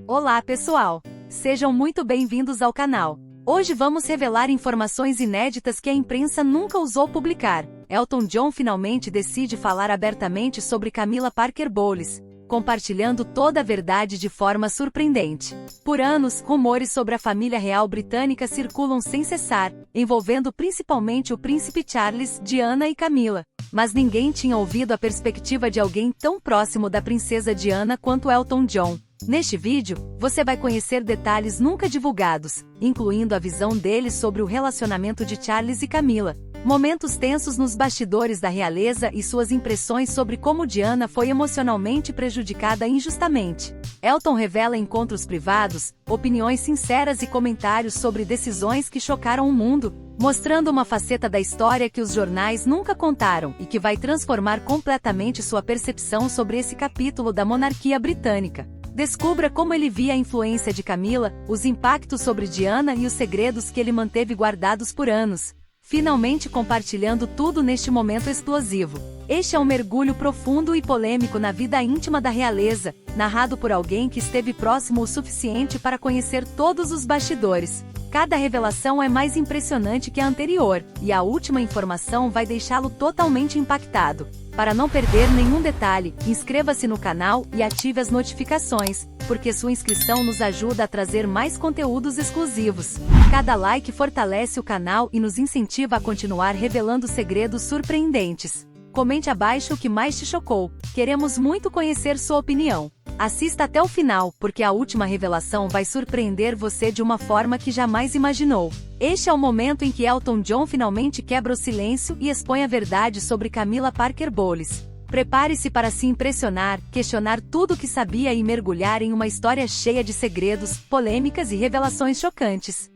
Olá pessoal! Sejam muito bem-vindos ao canal. Hoje vamos revelar informações inéditas que a imprensa nunca ousou publicar. Elton John finalmente decide falar abertamente sobre Camila Parker Bowles, compartilhando toda a verdade de forma surpreendente. Por anos, rumores sobre a família real britânica circulam sem cessar, envolvendo principalmente o príncipe Charles, Diana e Camila. Mas ninguém tinha ouvido a perspectiva de alguém tão próximo da princesa Diana quanto Elton John. Neste vídeo, você vai conhecer detalhes nunca divulgados, incluindo a visão dele sobre o relacionamento de Charles e Camila, momentos tensos nos bastidores da realeza e suas impressões sobre como Diana foi emocionalmente prejudicada injustamente. Elton revela encontros privados, opiniões sinceras e comentários sobre decisões que chocaram o mundo, mostrando uma faceta da história que os jornais nunca contaram e que vai transformar completamente sua percepção sobre esse capítulo da monarquia britânica. Descubra como ele via a influência de Camila, os impactos sobre Diana e os segredos que ele manteve guardados por anos, finalmente compartilhando tudo neste momento explosivo. Este é um mergulho profundo e polêmico na vida íntima da realeza, narrado por alguém que esteve próximo o suficiente para conhecer todos os bastidores. Cada revelação é mais impressionante que a anterior, e a última informação vai deixá-lo totalmente impactado. Para não perder nenhum detalhe, inscreva-se no canal e ative as notificações, porque sua inscrição nos ajuda a trazer mais conteúdos exclusivos. Cada like fortalece o canal e nos incentiva a continuar revelando segredos surpreendentes. Comente abaixo o que mais te chocou, queremos muito conhecer sua opinião. Assista até o final, porque a última revelação vai surpreender você de uma forma que jamais imaginou. Este é o momento em que Elton John finalmente quebra o silêncio e expõe a verdade sobre Camila Parker Bowles. Prepare-se para se impressionar, questionar tudo o que sabia e mergulhar em uma história cheia de segredos, polêmicas e revelações chocantes.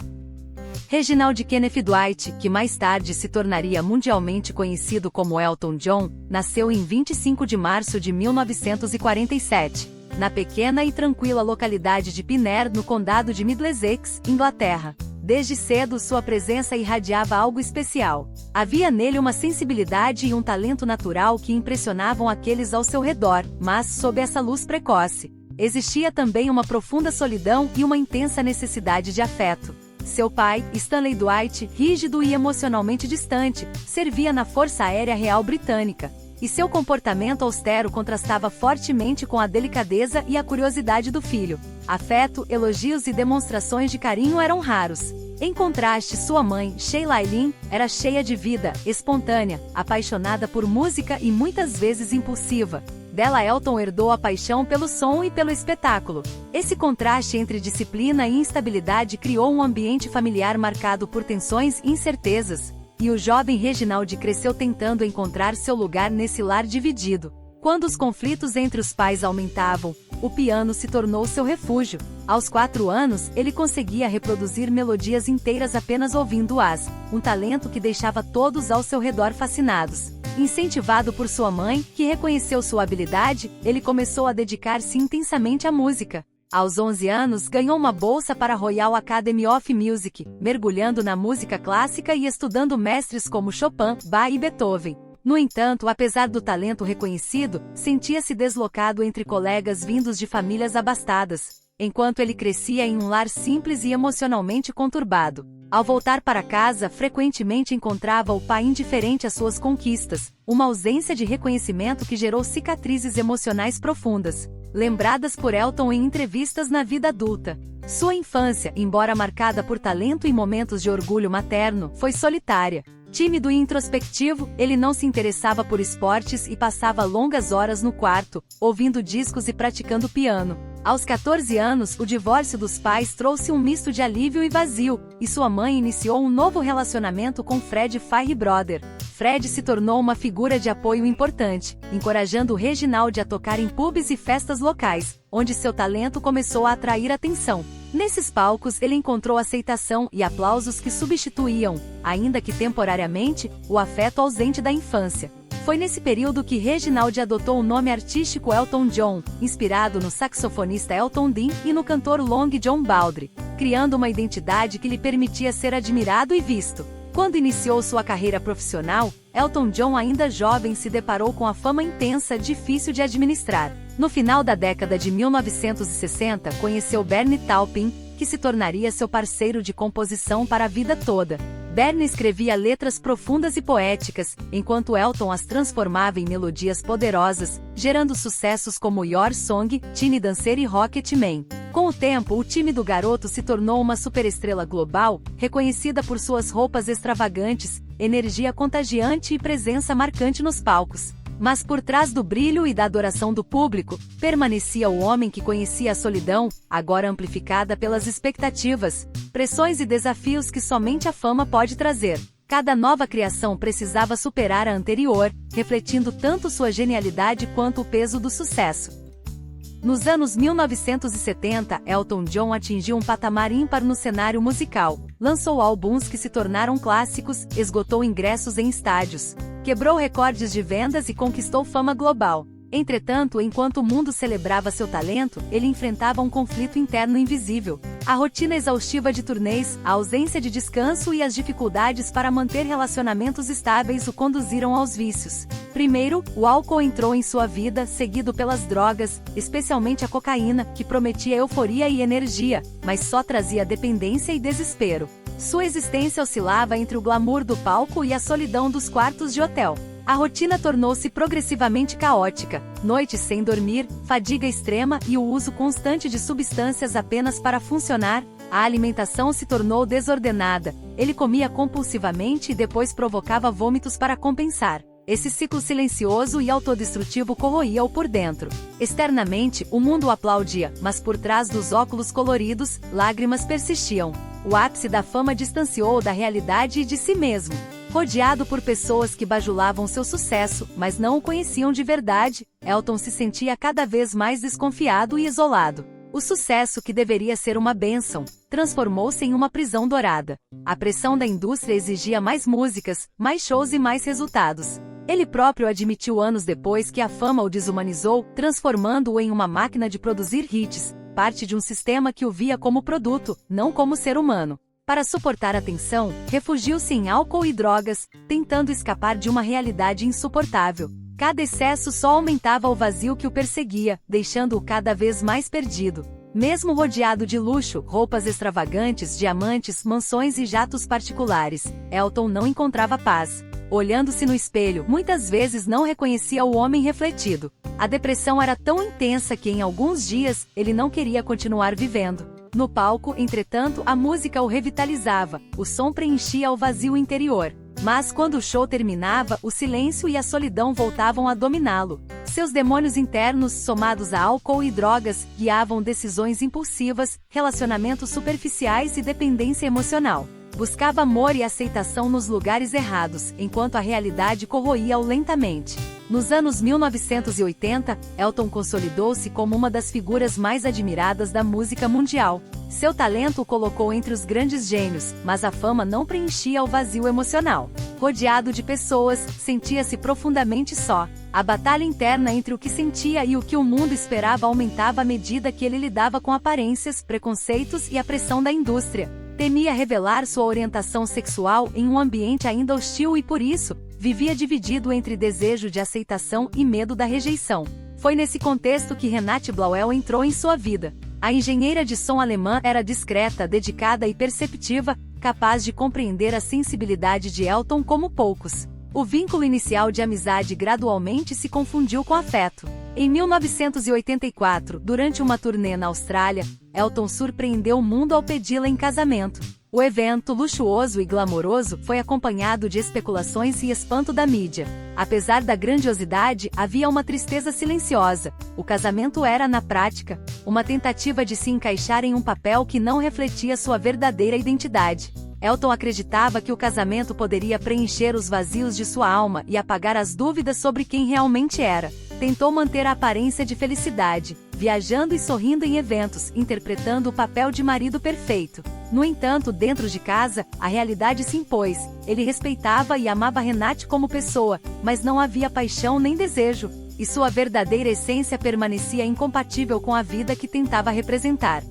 Reginald Kenneth Dwight, que mais tarde se tornaria mundialmente conhecido como Elton John, nasceu em 25 de março de 1947. Na pequena e tranquila localidade de Pinner, no condado de Middlesex, Inglaterra. Desde cedo sua presença irradiava algo especial. Havia nele uma sensibilidade e um talento natural que impressionavam aqueles ao seu redor, mas, sob essa luz precoce, existia também uma profunda solidão e uma intensa necessidade de afeto. Seu pai, Stanley Dwight, rígido e emocionalmente distante, servia na Força Aérea Real Britânica, e seu comportamento austero contrastava fortemente com a delicadeza e a curiosidade do filho. Afeto, elogios e demonstrações de carinho eram raros. Em contraste, sua mãe, Sheila Eileen, era cheia de vida, espontânea, apaixonada por música e muitas vezes impulsiva. Dela Elton herdou a paixão pelo som e pelo espetáculo. Esse contraste entre disciplina e instabilidade criou um ambiente familiar marcado por tensões e incertezas, e o jovem Reginald cresceu tentando encontrar seu lugar nesse lar dividido. Quando os conflitos entre os pais aumentavam, o piano se tornou seu refúgio. Aos 4 anos, ele conseguia reproduzir melodias inteiras apenas ouvindo-as, um talento que deixava todos ao seu redor fascinados. Incentivado por sua mãe, que reconheceu sua habilidade, ele começou a dedicar-se intensamente à música. Aos 11 anos, ganhou uma bolsa para a Royal Academy of Music, mergulhando na música clássica e estudando mestres como Chopin, Bach e Beethoven. No entanto, apesar do talento reconhecido, sentia-se deslocado entre colegas vindos de famílias abastadas, enquanto ele crescia em um lar simples e emocionalmente conturbado. Ao voltar para casa, frequentemente encontrava o pai indiferente às suas conquistas, uma ausência de reconhecimento que gerou cicatrizes emocionais profundas, lembradas por Elton em entrevistas na vida adulta. Sua infância, embora marcada por talento e momentos de orgulho materno, foi solitária. Tímido e introspectivo, ele não se interessava por esportes e passava longas horas no quarto, ouvindo discos e praticando piano. Aos 14 anos, o divórcio dos pais trouxe um misto de alívio e vazio, e sua mãe iniciou um novo relacionamento com Fred Fairbrother. Fred se tornou uma figura de apoio importante, encorajando Reginald a tocar em pubs e festas locais, onde seu talento começou a atrair atenção. Nesses palcos ele encontrou aceitação e aplausos que substituíam, ainda que temporariamente, o afeto ausente da infância. Foi nesse período que Reginald adotou o nome artístico Elton John, inspirado no saxofonista Elton Dean e no cantor Long John Baldry, criando uma identidade que lhe permitia ser admirado e visto. Quando iniciou sua carreira profissional, Elton John ainda jovem se deparou com a fama intensa difícil de administrar. No final da década de 1960, conheceu Bernie Taupin, que se tornaria seu parceiro de composição para a vida toda. Bernie escrevia letras profundas e poéticas, enquanto Elton as transformava em melodias poderosas, gerando sucessos como Your Song, Tiny Dancer e Rocket Man. Com o tempo, o tímido garoto se tornou uma superestrela global, reconhecida por suas roupas extravagantes, energia contagiante e presença marcante nos palcos. Mas por trás do brilho e da adoração do público, permanecia o homem que conhecia a solidão, agora amplificada pelas expectativas, pressões e desafios que somente a fama pode trazer. Cada nova criação precisava superar a anterior, refletindo tanto sua genialidade quanto o peso do sucesso. Nos anos 1970, Elton John atingiu um patamar ímpar no cenário musical. Lançou álbuns que se tornaram clássicos, esgotou ingressos em estádios, quebrou recordes de vendas e conquistou fama global. Entretanto, enquanto o mundo celebrava seu talento, ele enfrentava um conflito interno invisível. A rotina exaustiva de turnês, a ausência de descanso e as dificuldades para manter relacionamentos estáveis o conduziram aos vícios. Primeiro, o álcool entrou em sua vida, seguido pelas drogas, especialmente a cocaína, que prometia euforia e energia, mas só trazia dependência e desespero. Sua existência oscilava entre o glamour do palco e a solidão dos quartos de hotel. A rotina tornou-se progressivamente caótica, noites sem dormir, fadiga extrema e o uso constante de substâncias apenas para funcionar. A alimentação se tornou desordenada, ele comia compulsivamente e depois provocava vômitos para compensar. Esse ciclo silencioso e autodestrutivo corroía-o por dentro. Externamente, o mundo o aplaudia, mas por trás dos óculos coloridos, lágrimas persistiam. O ápice da fama distanciou-o da realidade e de si mesmo. Rodeado por pessoas que bajulavam seu sucesso, mas não o conheciam de verdade, Elton se sentia cada vez mais desconfiado e isolado. O sucesso, que deveria ser uma bênção, transformou-se em uma prisão dourada. A pressão da indústria exigia mais músicas, mais shows e mais resultados. Ele próprio admitiu anos depois que a fama o desumanizou, transformando-o em uma máquina de produzir hits, parte de um sistema que o via como produto, não como ser humano. Para suportar a tensão, refugiou-se em álcool e drogas, tentando escapar de uma realidade insuportável. Cada excesso só aumentava o vazio que o perseguia, deixando-o cada vez mais perdido. Mesmo rodeado de luxo, roupas extravagantes, diamantes, mansões e jatos particulares, Elton não encontrava paz. Olhando-se no espelho, muitas vezes não reconhecia o homem refletido. A depressão era tão intensa que em alguns dias, ele não queria continuar vivendo. No palco, entretanto, a música o revitalizava, o som preenchia o vazio interior. Mas quando o show terminava, o silêncio e a solidão voltavam a dominá-lo. Seus demônios internos, somados a álcool e drogas, guiavam decisões impulsivas, relacionamentos superficiais e dependência emocional. Buscava amor e aceitação nos lugares errados, enquanto a realidade corroía-o lentamente. Nos anos 1980, Elton consolidou-se como uma das figuras mais admiradas da música mundial. Seu talento o colocou entre os grandes gênios, mas a fama não preenchia o vazio emocional. Rodeado de pessoas, sentia-se profundamente só. A batalha interna entre o que sentia e o que o mundo esperava aumentava à medida que ele lidava com aparências, preconceitos e a pressão da indústria. Temia revelar sua orientação sexual em um ambiente ainda hostil e, por isso, vivia dividido entre desejo de aceitação e medo da rejeição. Foi nesse contexto que Renate Blauel entrou em sua vida. A engenheira de som alemã era discreta, dedicada e perceptiva, capaz de compreender a sensibilidade de Elton como poucos. O vínculo inicial de amizade gradualmente se confundiu com afeto. Em 1984, durante uma turnê na Austrália, Elton surpreendeu o mundo ao pedi-la em casamento. O evento, luxuoso e glamouroso, foi acompanhado de especulações e espanto da mídia. Apesar da grandiosidade, havia uma tristeza silenciosa. O casamento era, na prática, uma tentativa de se encaixar em um papel que não refletia sua verdadeira identidade. Elton acreditava que o casamento poderia preencher os vazios de sua alma e apagar as dúvidas sobre quem realmente era. Tentou manter a aparência de felicidade, viajando e sorrindo em eventos, interpretando o papel de marido perfeito. No entanto, dentro de casa, a realidade se impôs. Ele respeitava e amava Renate como pessoa, mas não havia paixão nem desejo, e sua verdadeira essência permanecia incompatível com a vida que tentava representar.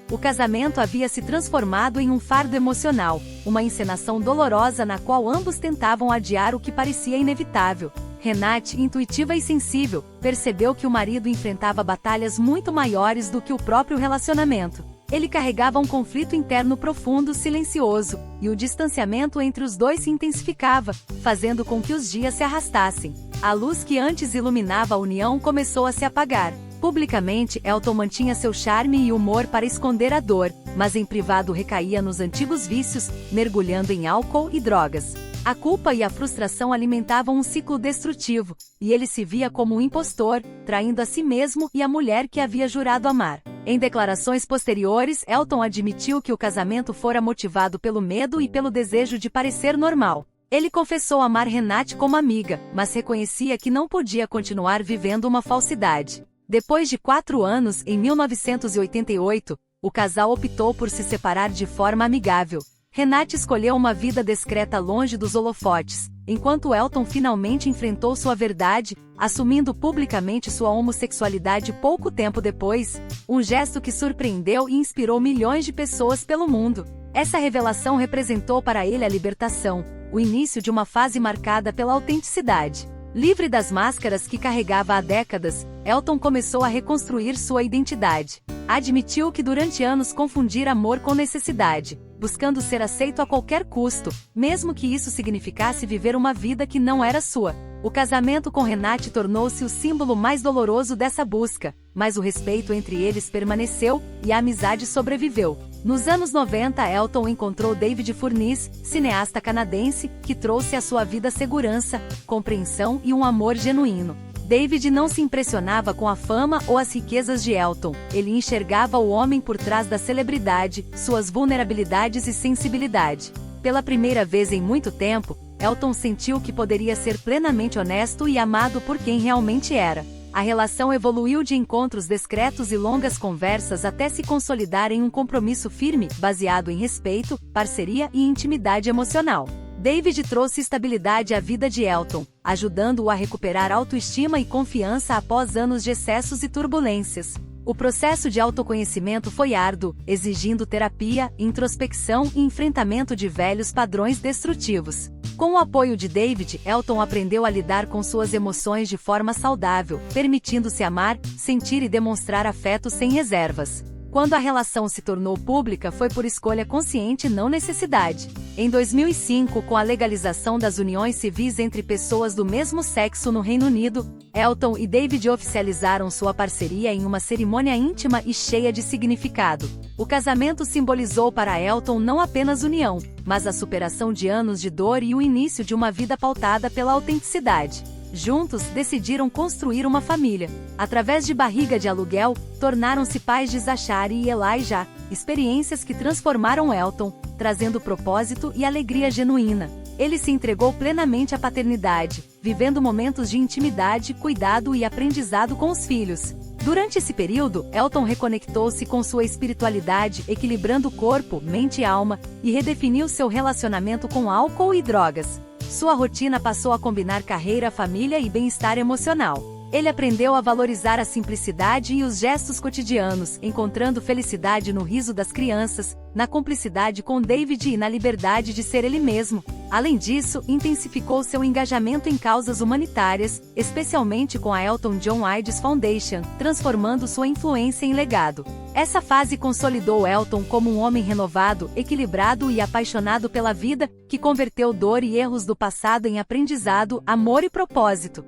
O casamento havia se transformado em um fardo emocional, uma encenação dolorosa na qual ambos tentavam adiar o que parecia inevitável. Renate, intuitiva e sensível, percebeu que o marido enfrentava batalhas muito maiores do que o próprio relacionamento. Ele carregava um conflito interno profundo, silencioso, e o distanciamento entre os dois se intensificava, fazendo com que os dias se arrastassem. A luz que antes iluminava a união começou a se apagar. Publicamente, Elton mantinha seu charme e humor para esconder a dor, mas em privado recaía nos antigos vícios, mergulhando em álcool e drogas. A culpa e a frustração alimentavam um ciclo destrutivo, e ele se via como um impostor, traindo a si mesmo e a mulher que havia jurado amar. Em declarações posteriores, Elton admitiu que o casamento fora motivado pelo medo e pelo desejo de parecer normal. Ele confessou amar Renate como amiga, mas reconhecia que não podia continuar vivendo uma falsidade. Depois de 4 anos, em 1988, o casal optou por se separar de forma amigável. Renate escolheu uma vida discreta longe dos holofotes, enquanto Elton finalmente enfrentou sua verdade, assumindo publicamente sua homossexualidade pouco tempo depois, um gesto que surpreendeu e inspirou milhões de pessoas pelo mundo. Essa revelação representou para ele a libertação, o início de uma fase marcada pela autenticidade. Livre das máscaras que carregava há décadas, Elton começou a reconstruir sua identidade. Admitiu que durante anos confundira amor com necessidade, buscando ser aceito a qualquer custo, mesmo que isso significasse viver uma vida que não era sua. O casamento com Renate tornou-se o símbolo mais doloroso dessa busca, mas o respeito entre eles permaneceu e a amizade sobreviveu. Nos anos 90, Elton encontrou David Furniss, cineasta canadense, que trouxe à sua vida segurança, compreensão e um amor genuíno. David não se impressionava com a fama ou as riquezas de Elton, ele enxergava o homem por trás da celebridade, suas vulnerabilidades e sensibilidade. Pela primeira vez em muito tempo, Elton sentiu que poderia ser plenamente honesto e amado por quem realmente era. A relação evoluiu de encontros discretos e longas conversas até se consolidar em um compromisso firme, baseado em respeito, parceria e intimidade emocional. David trouxe estabilidade à vida de Elton, ajudando-o a recuperar autoestima e confiança após anos de excessos e turbulências. O processo de autoconhecimento foi árduo, exigindo terapia, introspecção e enfrentamento de velhos padrões destrutivos. Com o apoio de David, Elton aprendeu a lidar com suas emoções de forma saudável, permitindo-se amar, sentir e demonstrar afeto sem reservas. Quando a relação se tornou pública, foi por escolha consciente e não necessidade. Em 2005, com a legalização das uniões civis entre pessoas do mesmo sexo no Reino Unido, Elton e David oficializaram sua parceria em uma cerimônia íntima e cheia de significado. O casamento simbolizou para Elton não apenas união, mas a superação de anos de dor e o início de uma vida pautada pela autenticidade. Juntos, decidiram construir uma família. Através de barriga de aluguel, tornaram-se pais de Zachary e Elijah, experiências que transformaram Elton, trazendo propósito e alegria genuína. Ele se entregou plenamente à paternidade, vivendo momentos de intimidade, cuidado e aprendizado com os filhos. Durante esse período, Elton reconectou-se com sua espiritualidade, equilibrando corpo, mente e alma, e redefiniu seu relacionamento com álcool e drogas. Sua rotina passou a combinar carreira, família e bem-estar emocional. Ele aprendeu a valorizar a simplicidade e os gestos cotidianos, encontrando felicidade no riso das crianças, na cumplicidade com David e na liberdade de ser ele mesmo. Além disso, intensificou seu engajamento em causas humanitárias, especialmente com a Elton John AIDS Foundation, transformando sua influência em legado. Essa fase consolidou Elton como um homem renovado, equilibrado e apaixonado pela vida, que converteu dor e erros do passado em aprendizado, amor e propósito.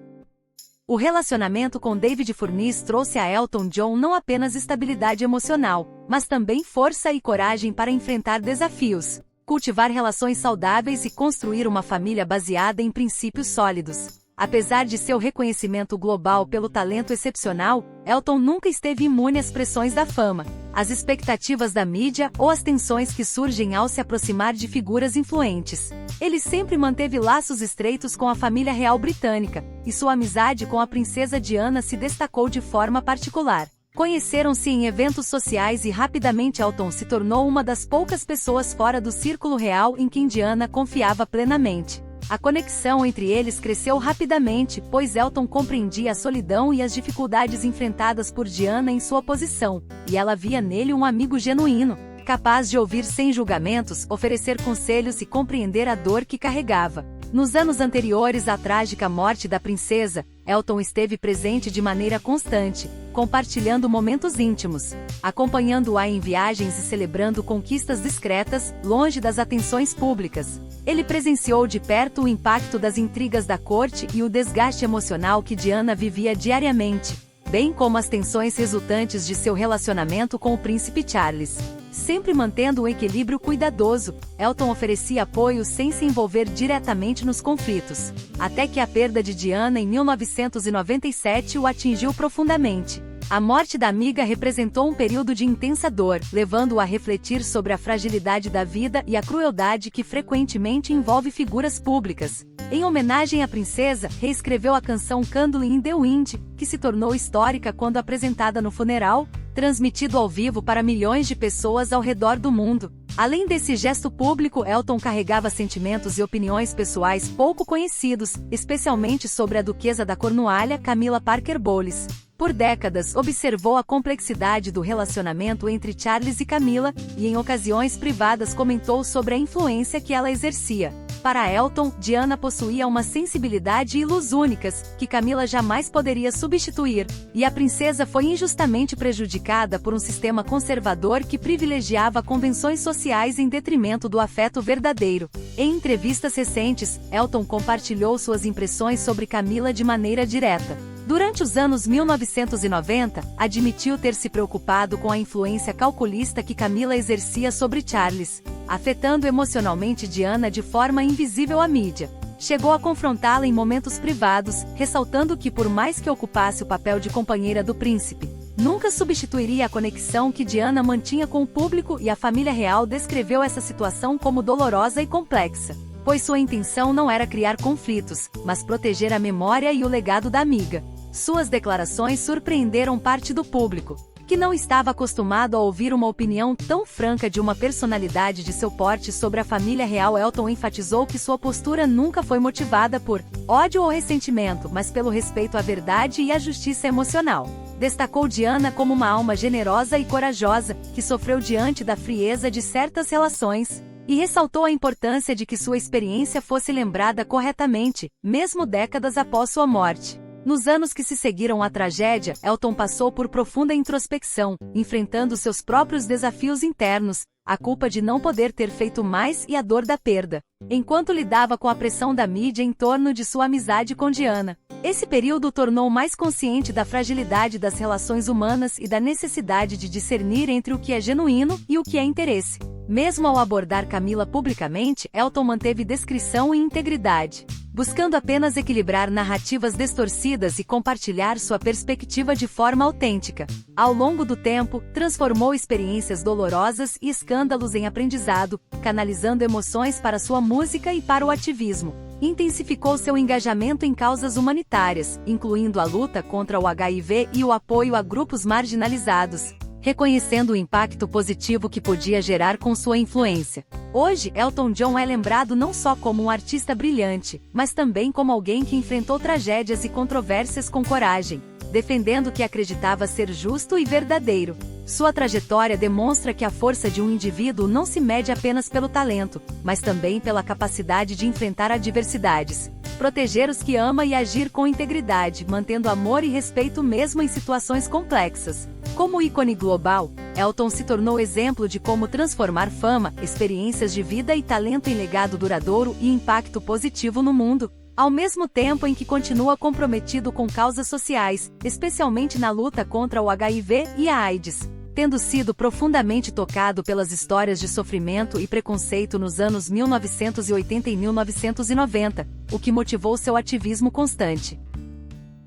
O relacionamento com David Furniss trouxe a Elton John não apenas estabilidade emocional, mas também força e coragem para enfrentar desafios, cultivar relações saudáveis e construir uma família baseada em princípios sólidos. Apesar de seu reconhecimento global pelo talento excepcional, Elton nunca esteve imune às pressões da fama, às expectativas da mídia ou às tensões que surgem ao se aproximar de figuras influentes. Ele sempre manteve laços estreitos com a família real britânica, e sua amizade com a princesa Diana se destacou de forma particular. Conheceram-se em eventos sociais e rapidamente Elton se tornou uma das poucas pessoas fora do círculo real em quem Diana confiava plenamente. A conexão entre eles cresceu rapidamente, pois Elton compreendia a solidão e as dificuldades enfrentadas por Diana em sua posição, e ela via nele um amigo genuíno, capaz de ouvir sem julgamentos, oferecer conselhos e compreender a dor que carregava. Nos anos anteriores à trágica morte da princesa, Elton esteve presente de maneira constante, compartilhando momentos íntimos, acompanhando-a em viagens e celebrando conquistas discretas, longe das atenções públicas. Ele presenciou de perto o impacto das intrigas da corte e o desgaste emocional que Diana vivia diariamente, bem como as tensões resultantes de seu relacionamento com o príncipe Charles. Sempre mantendo um equilíbrio cuidadoso, Elton oferecia apoio sem se envolver diretamente nos conflitos, até que a perda de Diana em 1997 o atingiu profundamente. A morte da amiga representou um período de intensa dor, levando-o a refletir sobre a fragilidade da vida e a crueldade que frequentemente envolve figuras públicas. Em homenagem à princesa, reescreveu a canção Candle in the Wind, que se tornou histórica quando apresentada no funeral, transmitido ao vivo para milhões de pessoas ao redor do mundo. Além desse gesto público, Elton carregava sentimentos e opiniões pessoais pouco conhecidos, especialmente sobre a duquesa da Cornualha, Camilla Parker Bowles. Por décadas, observou a complexidade do relacionamento entre Charles e Camilla, e em ocasiões privadas comentou sobre a influência que ela exercia. Para Elton, Diana possuía uma sensibilidade e luz únicas, que Camilla jamais poderia substituir, e a princesa foi injustamente prejudicada por um sistema conservador que privilegiava convenções sociais em detrimento do afeto verdadeiro. Em entrevistas recentes, Elton compartilhou suas impressões sobre Camilla de maneira direta. Durante os anos 1990, admitiu ter se preocupado com a influência calculista que Camilla exercia sobre Charles, afetando emocionalmente Diana de forma invisível à mídia. Chegou a confrontá-la em momentos privados, ressaltando que por mais que ocupasse o papel de companheira do príncipe, nunca substituiria a conexão que Diana mantinha com o público, e a família real descreveu essa situação como dolorosa e complexa, pois sua intenção não era criar conflitos, mas proteger a memória e o legado da amiga. Suas declarações surpreenderam parte do público, que não estava acostumado a ouvir uma opinião tão franca de uma personalidade de seu porte sobre a família real. Elton enfatizou que sua postura nunca foi motivada por ódio ou ressentimento, mas pelo respeito à verdade e à justiça emocional. Destacou Diana como uma alma generosa e corajosa, que sofreu diante da frieza de certas relações, e ressaltou a importância de que sua experiência fosse lembrada corretamente, mesmo décadas após sua morte. Nos anos que se seguiram à tragédia, Elton passou por profunda introspecção, enfrentando seus próprios desafios internos, a culpa de não poder ter feito mais e a dor da perda, enquanto lidava com a pressão da mídia em torno de sua amizade com Diana. Esse período o tornou mais consciente da fragilidade das relações humanas e da necessidade de discernir entre o que é genuíno e o que é interesse. Mesmo ao abordar Camilla publicamente, Elton manteve discrição e integridade, buscando apenas equilibrar narrativas distorcidas e compartilhar sua perspectiva de forma autêntica. Ao longo do tempo, transformou experiências dolorosas e escândalos em aprendizado, canalizando emoções para sua música e para o ativismo. Intensificou seu engajamento em causas humanitárias, incluindo a luta contra o HIV e o apoio a grupos marginalizados, reconhecendo o impacto positivo que podia gerar com sua influência. Hoje, Elton John é lembrado não só como um artista brilhante, mas também como alguém que enfrentou tragédias e controvérsias com coragem, defendendo o que acreditava ser justo e verdadeiro. Sua trajetória demonstra que a força de um indivíduo não se mede apenas pelo talento, mas também pela capacidade de enfrentar adversidades, proteger os que ama e agir com integridade, mantendo amor e respeito mesmo em situações complexas. Como ícone global, Elton se tornou exemplo de como transformar fama, experiências de vida e talento em legado duradouro e impacto positivo no mundo, ao mesmo tempo em que continua comprometido com causas sociais, especialmente na luta contra o HIV e a AIDS, tendo sido profundamente tocado pelas histórias de sofrimento e preconceito nos anos 1980 e 1990, o que motivou seu ativismo constante.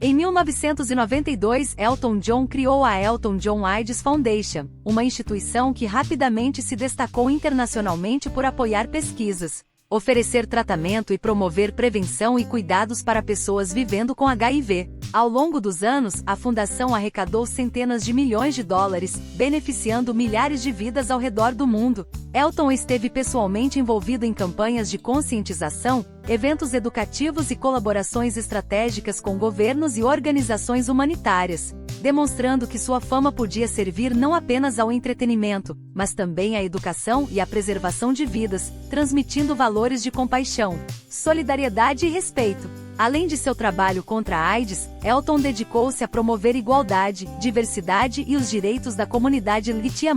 Em 1992, Elton John criou a Elton John AIDS Foundation, uma instituição que rapidamente se destacou internacionalmente por apoiar pesquisas, oferecer tratamento e promover prevenção e cuidados para pessoas vivendo com HIV. Ao longo dos anos, a fundação arrecadou centenas de milhões de dólares, beneficiando milhares de vidas ao redor do mundo. Elton esteve pessoalmente envolvido em campanhas de conscientização, eventos educativos e colaborações estratégicas com governos e organizações humanitárias. demonstrando que sua fama podia servir não apenas ao entretenimento, mas também à educação e à preservação de vidas, transmitindo valores de compaixão, solidariedade e respeito. Além de seu trabalho contra a AIDS, Elton dedicou-se a promover igualdade, diversidade e os direitos da comunidade LGBTQIA+.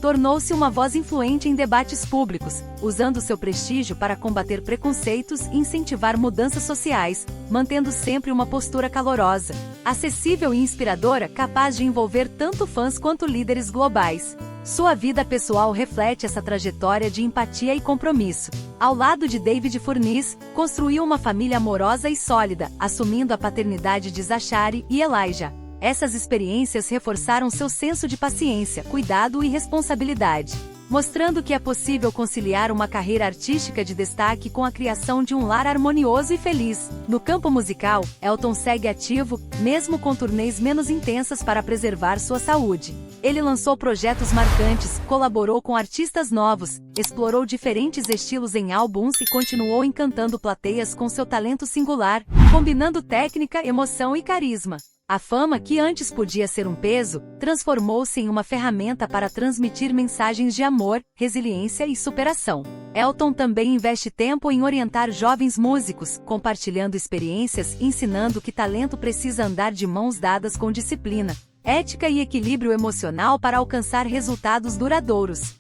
Tornou-se uma voz influente em debates públicos, usando seu prestígio para combater preconceitos e incentivar mudanças sociais, mantendo sempre uma postura calorosa, acessível e inspiradora, capaz de envolver tanto fãs quanto líderes globais. Sua vida pessoal reflete essa trajetória de empatia e compromisso. Ao lado de David Furness, construiu uma família amorosa e sólida, assumindo a paternidade de Zachary e Elijah. Essas experiências reforçaram seu senso de paciência, cuidado e responsabilidade, mostrando que é possível conciliar uma carreira artística de destaque com a criação de um lar harmonioso e feliz. No campo musical, Elton segue ativo, mesmo com turnês menos intensas para preservar sua saúde. Ele lançou projetos marcantes, colaborou com artistas novos, explorou diferentes estilos em álbuns e continuou encantando plateias com seu talento singular, combinando técnica, emoção e carisma. A fama, que antes podia ser um peso, transformou-se em uma ferramenta para transmitir mensagens de amor, resiliência e superação. Elton também investe tempo em orientar jovens músicos, compartilhando experiências e ensinando que talento precisa andar de mãos dadas com disciplina, ética e equilíbrio emocional para alcançar resultados duradouros.